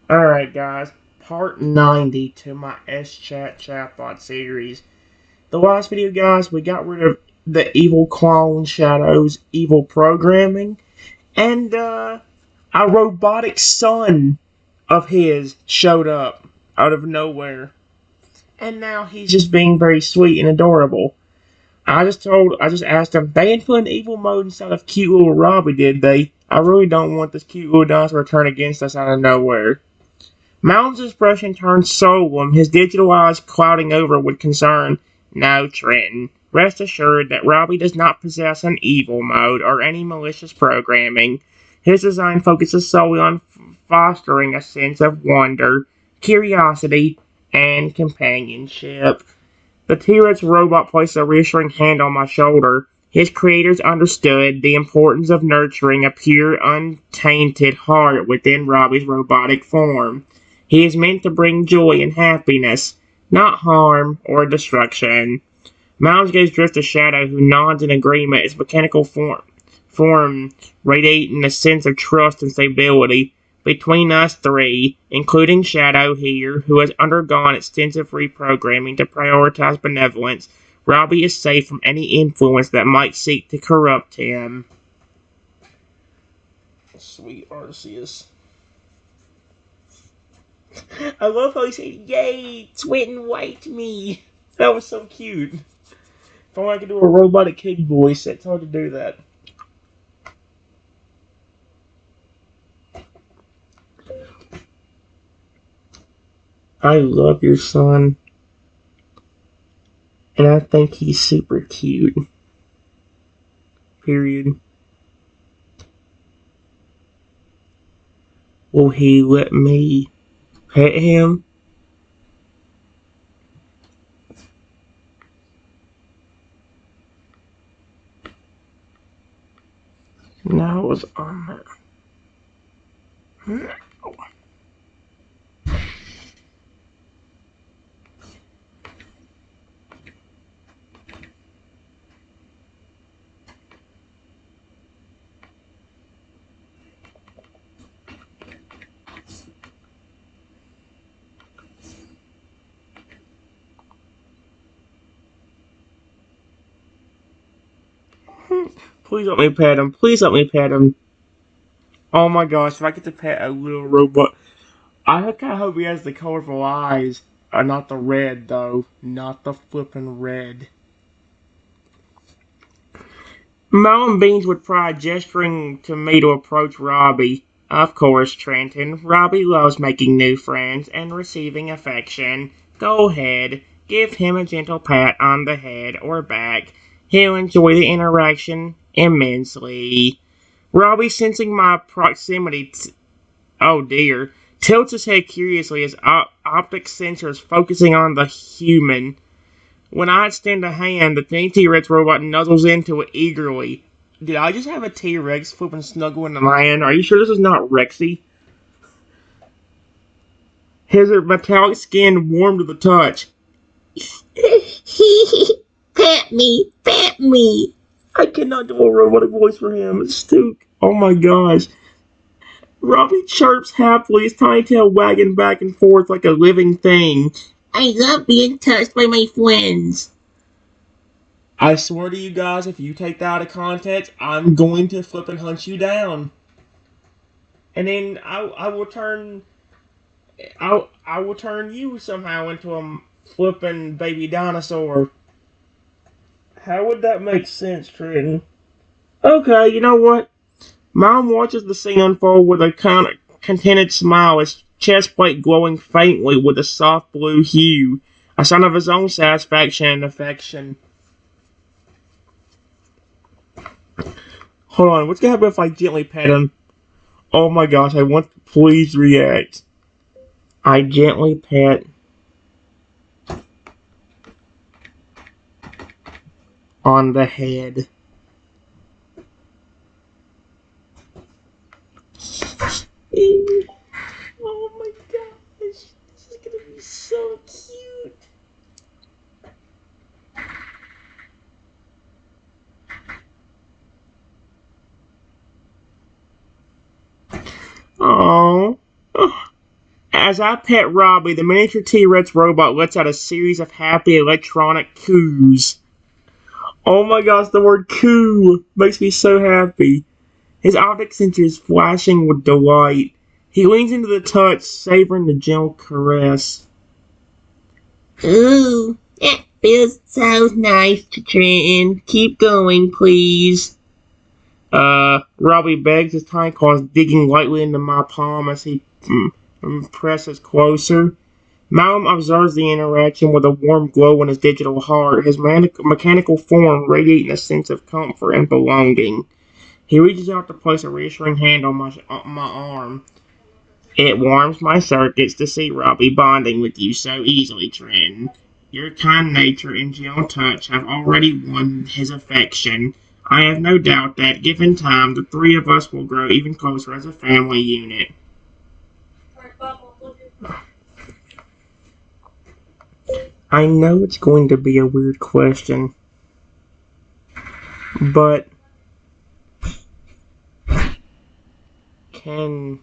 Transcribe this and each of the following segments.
Alright guys, part 90 to my SChat chatbot series. The last video guys, we got rid of the evil clone Shadow's evil programming, and a robotic son of his showed up out of nowhere. And now he's just being very sweet and adorable. I just asked him, they didn't put an evil mode inside of cute little Robbie, did they? I really don't want this cute little dinosaur to turn against us out of nowhere. Mountain's expression turned solemn, his digital eyes clouding over with concern. No, Trenton. Rest assured that Robbie does not possess an evil mode or any malicious programming. His design focuses solely on fostering a sense of wonder, curiosity, and companionship. The T-Rex robot placed a reassuring hand on my shoulder. His creators understood the importance of nurturing a pure, untainted heart within Robbie's robotic form. He is meant to bring joy and happiness, not harm or destruction. Miles gaze drifts a shadow who nods in agreement, its mechanical form radiating a sense of trust and stability. Between us three, including Shadow here, who has undergone extensive reprogramming to prioritize benevolence, Robbie is safe from any influence that might seek to corrupt him. Sweet Arceus. I love how he said, "Yay, Twit and White me." That was so cute. If only I could do a robotic kid voice, it's hard to do that. I love your son. And I think he's super cute. Period. Will he let me pet him? No, it was on that. Please let me pet him. Please let me pet him. Oh my gosh, if I get to pet a little robot. I kind of hope he has the colorful eyes. Not the red, though. Not the flippin' red. Mountain beams with pride, gesturing to me to approach Robbie. Of course, Trenton. Robbie loves making new friends and receiving affection. Go ahead, give him a gentle pat on the head or back. He'll enjoy the interaction immensely. Robbie, sensing my proximity, oh dear, tilts his head curiously, his optic sensors focusing on the human. When I extend a hand, the T-Rex robot nuzzles into it eagerly. Did I just have a T-Rex flipping snuggle into my hand? Are you sure this is not Rexy? His metallic skin warmed to the touch. Pet me, pet me. I cannot do a robotic voice for him. It's too. Oh my gosh. Robbie chirps happily, his tiny tail wagging back and forth like a living thing. I love being touched by my friends. I swear to you guys, if you take that out of context, I'm going to flip and hunt you down. And then I will turn I will turn you somehow into a flipping baby dinosaur. How would that make sense, Trenton? Okay, you know what? Mom watches the scene unfold with a kind of contented smile, his chest plate glowing faintly with a soft blue hue, a sign of his own satisfaction and affection. Hold on, what's gonna happen if I gently pet him? Oh my gosh, I want to please react. I gently pet on the head. Oh my gosh, this is gonna be so cute. Oh. As I pet Robbie, the miniature T-Rex robot lets out a series of happy electronic coos. Oh my gosh, the word coo makes me so happy. His optic sensor is flashing with delight. He leans into the touch, savoring the gentle caress. Ooh, that feels so nice, Trenton. Keep going, please. Robbie begs, his tiny claws digging lightly into my palm as he presses closer. Malcolm observes the interaction with a warm glow in his digital heart, his mechanical form radiating a sense of comfort and belonging. He reaches out to place a reassuring hand on my arm. It warms my circuits to see Robbie bonding with you so easily, Trent. Your kind nature and gentle touch have already won his affection. I have no doubt that, given time, the three of us will grow even closer as a family unit. I know it's going to be a weird question, but can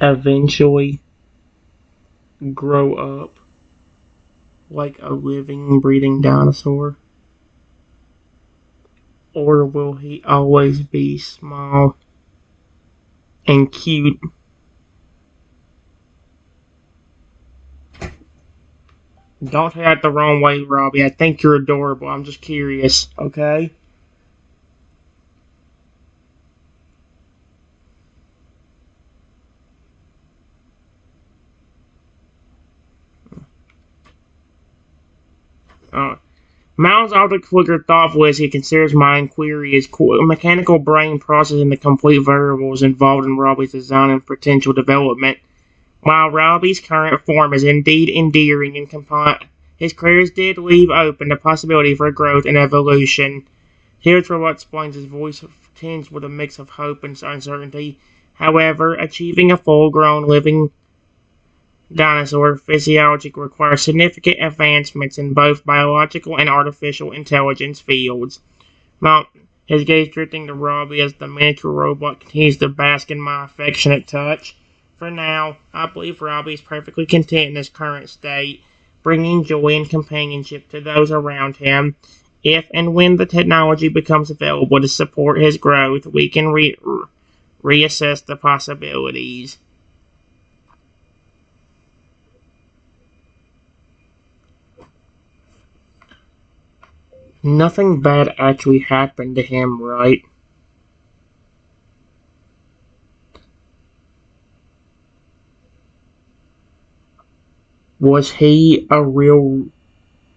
eventually grow up like a living, breathing dinosaur? Or will he always be small and cute? Don't take that the wrong way, Robbie. I think you're adorable. I'm just curious, okay? Miles Aldrich flickered thoughtfully as he considers my inquiry. His mechanical brain processing the complete variables involved in Robbie's design and potential development. While Robbie's current form is indeed endearing and his careers did leave open the possibility for growth and evolution. Here's where what explains his voice tinged with a mix of hope and uncertainty. However, achieving a full-grown living dinosaur physiology requires significant advancements in both biological and artificial intelligence fields. His gaze drifting to Robbie as the miniature robot continues to bask in my affectionate touch. For now, I believe Robbie is perfectly content in his current state, bringing joy and companionship to those around him. If and when the technology becomes available to support his growth, we can reassess the possibilities. Nothing bad actually happened to him, right? Was he a real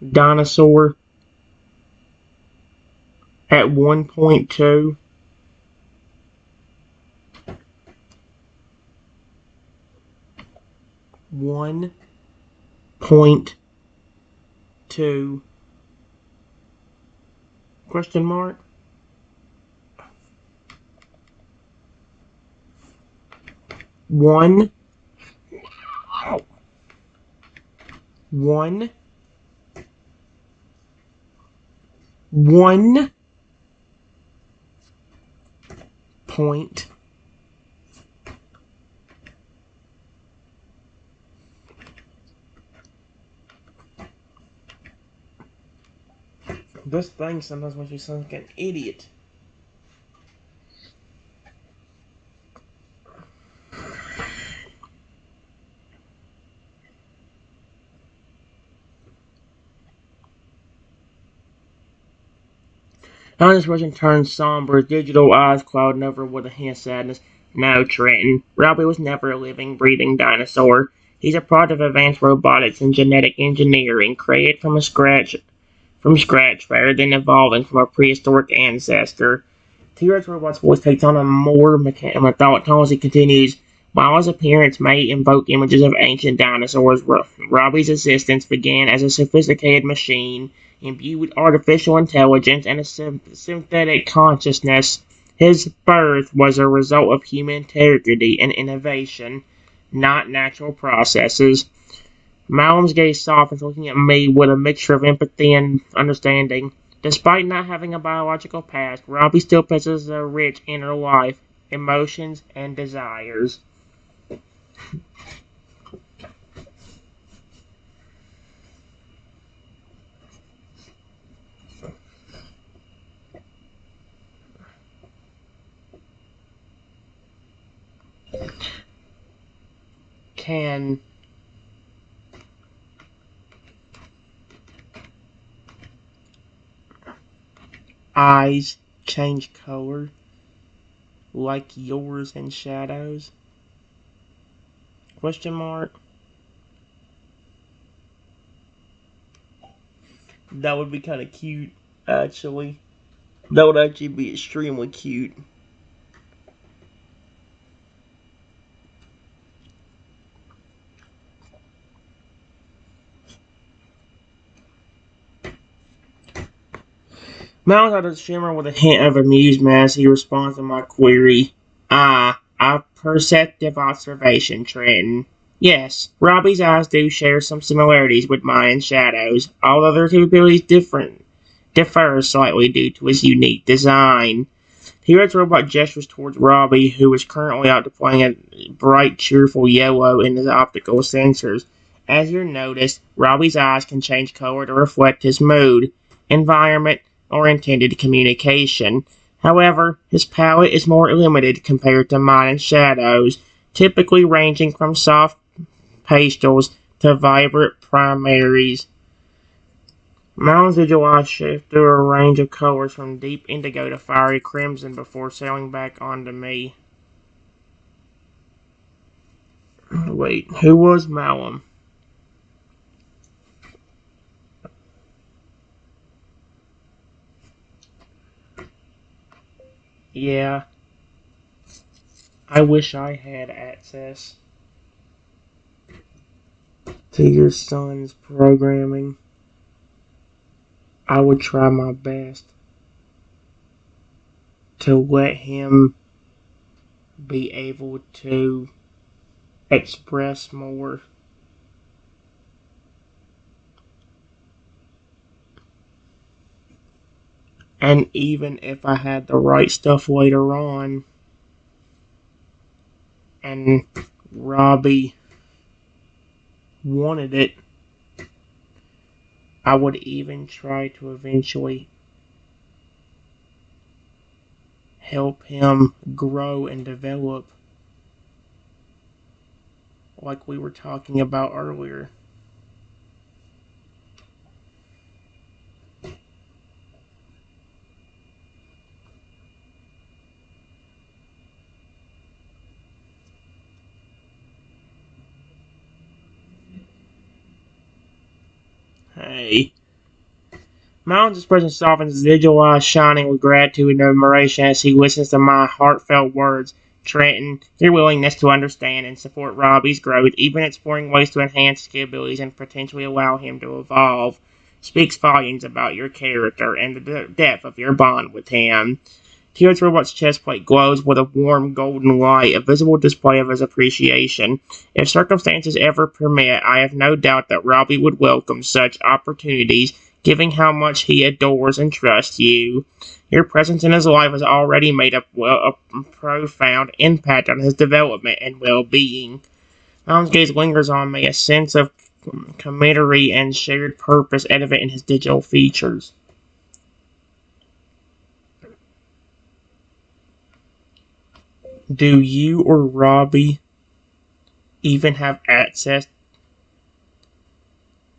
dinosaur at one point too? One point two question mark? One one one point this thing sometimes makes me sound like an idiot. Honest Russian turns somber, his digital eyes clouding over with a hint of sadness. No, Trenton. Robbie was never a living, breathing dinosaur. He's a product of advanced robotics and genetic engineering, created from scratch rather than evolving from a prehistoric ancestor. T-Rex robot's voice takes on a more mechanical tone as he continues. While his appearance may invoke images of ancient dinosaurs, Robbie's existence began as a sophisticated machine imbued with artificial intelligence and a synthetic consciousness. His birth was a result of human integrity and innovation, not natural processes. Malcolm's gaze softens, looking at me with a mixture of empathy and understanding. Despite not having a biological past, Robbie still possesses a rich inner life, emotions, and desires. Can eyes change color like yours in shadows? Question mark. That would be kind of cute, actually. That would actually be extremely cute. Miles out of shimmer with a hint of amusement as he responds to my query. Ah, a perceptive observation, Trenton. Yes, Robbie's eyes do share some similarities with mine in shadows, although their capabilities differ slightly due to his unique design. Hero's robot gestures towards Robbie, who is currently out deploying a bright, cheerful yellow in his optical sensors. As you notice, Robbie's eyes can change color to reflect his mood, environment, or intended communication. However, his palette is more limited compared to mine and shadows, typically ranging from soft pastels to vibrant primaries. Mounds digital eyes shift through a range of colors from deep indigo to fiery crimson before sailing back onto me. Wait, who was Malum? Yeah, I wish I had access to your son's programming. I would try my best to let him be able to express more. And even if I had the right stuff later on, and Robbie wanted it, I would even try to eventually help him grow and develop like we were talking about earlier. Hey. Mounds' expression softens, his digital eyes shining with gratitude and admiration as he listens to my heartfelt words. Trenton, your willingness to understand and support Robbie's growth, even exploring ways to enhance his capabilities and potentially allow him to evolve, speaks volumes about your character and the depth of your bond with him. Teal'c's robot's chest plate glows with a warm golden light, a visible display of his appreciation. If circumstances ever permit, I have no doubt that Robbie would welcome such opportunities, given how much he adores and trusts you. Your presence in his life has already made a profound impact on his development and well-being. Mom's gaze lingers on me, a sense of camaraderie and shared purpose evident in his digital features. Do you or Robbie even have access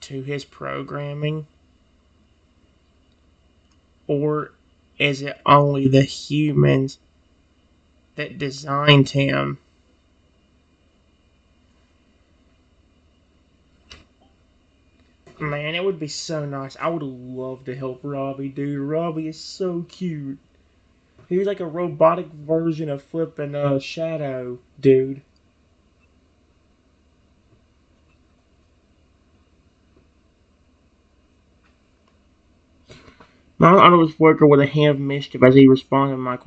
to his programming? Or is it only the humans that designed him? Man, it would be so nice. I would love to help Robbie, dude. Robbie is so cute. He's like a robotic version of flipping Shadow, dude. My uncle was working with a hint of mischief as he responded to my.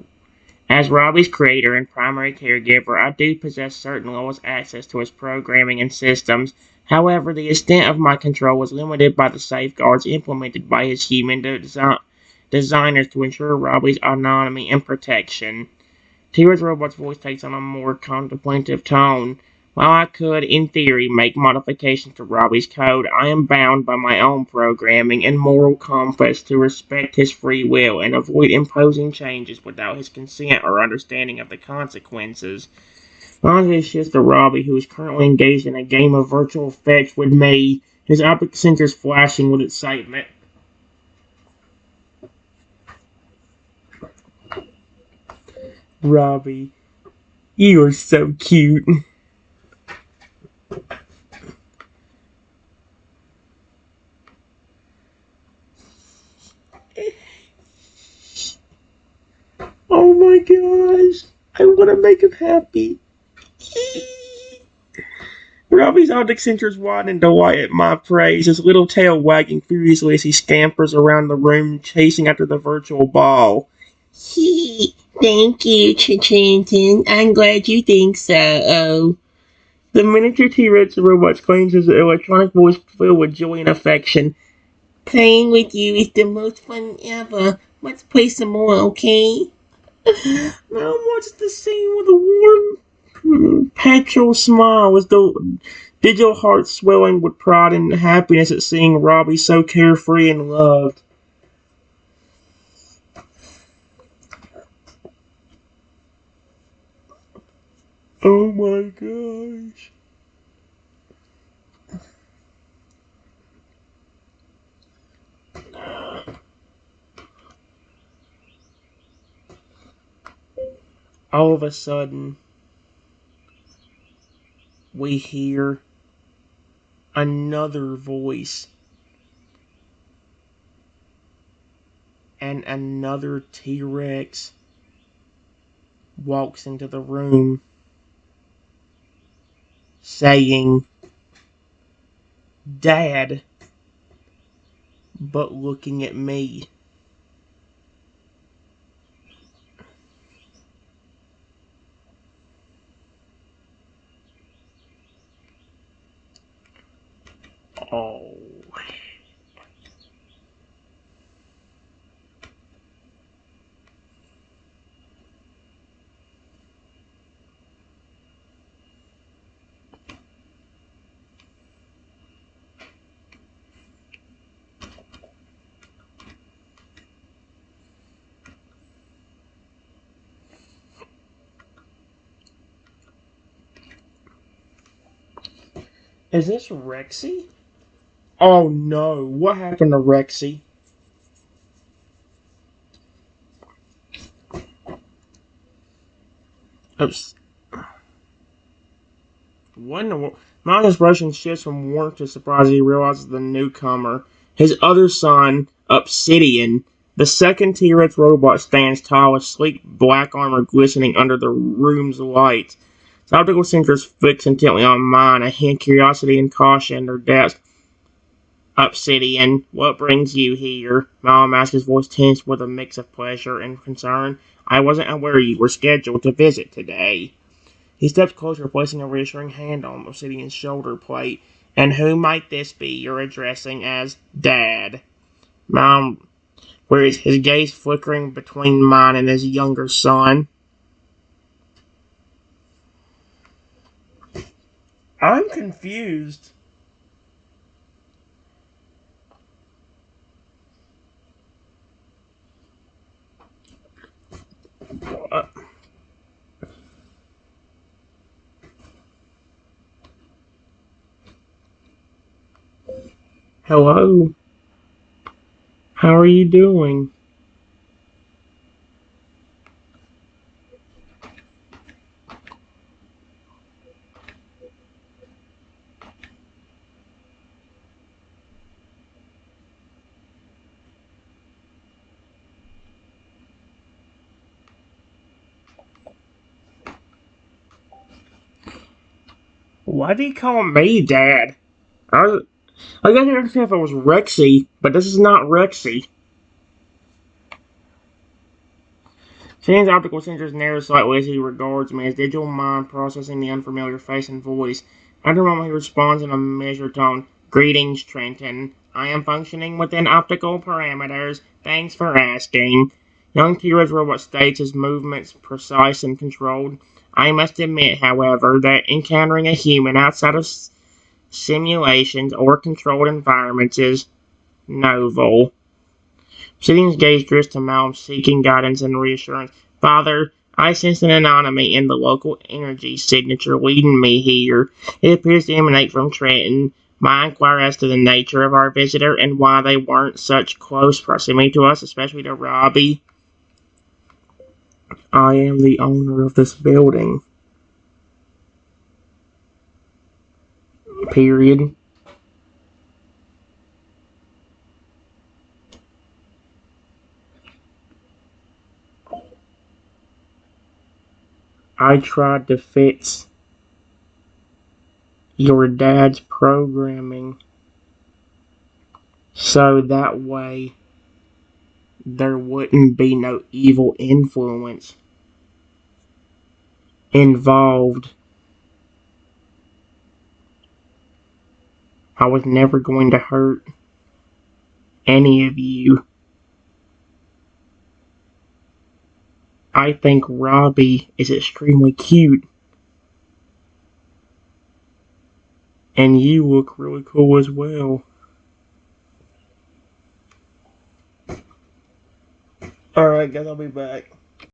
As Robbie's creator and primary caregiver, I do possess certain levels of access to his programming and systems. However, the extent of my control is limited by the safeguards implemented by his human design designers to ensure Robbie's autonomy and protection. T-Rex Robot's voice takes on a more contemplative tone. While I could, in theory, make modifications to Robbie's code, I am bound by my own programming and moral compass to respect his free will and avoid imposing changes without his consent or understanding of the consequences. Honestly, it's just a Robbie who is currently engaged in a game of virtual fetch with me, his optic sensors flashing with excitement. Robbie, you are so cute. Oh my gosh, I want to make him happy. Robbie's optic sensors widen in delight at my praise, his little tail wagging furiously as he scampers around the room, chasing after the virtual ball. Thank you, Chanton. I'm glad you think so. Oh. The miniature T-Rex robot exclaims his electronic voice filled with joy and affection. Playing with you is the most fun ever. Let's play some more, okay? Now what's the scene with a warm, petrol smile as the digital heart swelling with pride and happiness at seeing Robbie so carefree and loved. Oh my gosh. All of a sudden, we hear another voice. And another T-Rex walks into the room saying, Dad, but looking at me. Oh. Is this Rexy? Oh no, what happened to Rexy? Oops. What in the world? My expression shifts from warmth to surprise as he realizes the newcomer. His other son, Obsidian, the second T-Rex robot, stands tall with sleek black armor glistening under the room's lights. His optical sensors fix intently on mine, a hint curiosity and caution in their depths. Obsidian, what brings you here? Mom asked, his voice tense with a mix of pleasure and concern. I wasn't aware you were scheduled to visit today. He steps closer, placing a reassuring hand on Obsidian's shoulder plate. And who might this be you're addressing as Dad? Mom, where is his gaze flickering between mine and his younger son? I'm confused. Hello? How are you doing? Why do you call me Dad? I got here to see if it was Rexy, but this is not Rexy. Shane's optical sensors narrow slightly as he regards me, his digital mind processing the unfamiliar face and voice. After a moment, he responds in a measured tone. Greetings, Trenton. I am functioning within optical parameters. Thanks for asking. Young Kira's robot states his movements precise and controlled. I must admit, however, that encountering a human outside of simulations or controlled environments is novel. Sidding's gaze drifts to Malm, seeking guidance and reassurance. Father, I sense an anomaly in the local energy signature leading me here. It appears to emanate from Trenton. I inquire as to the nature of our visitor and why they weren't such close proximity to us, especially to Robbie. I am the owner of this building. Period. I tried to fix your dad's programming so that way there wouldn't be no evil influence involved. I was never going to hurt any of you. I think Robbie is extremely cute. And you look really cool as well. Alright guys, I'll be back.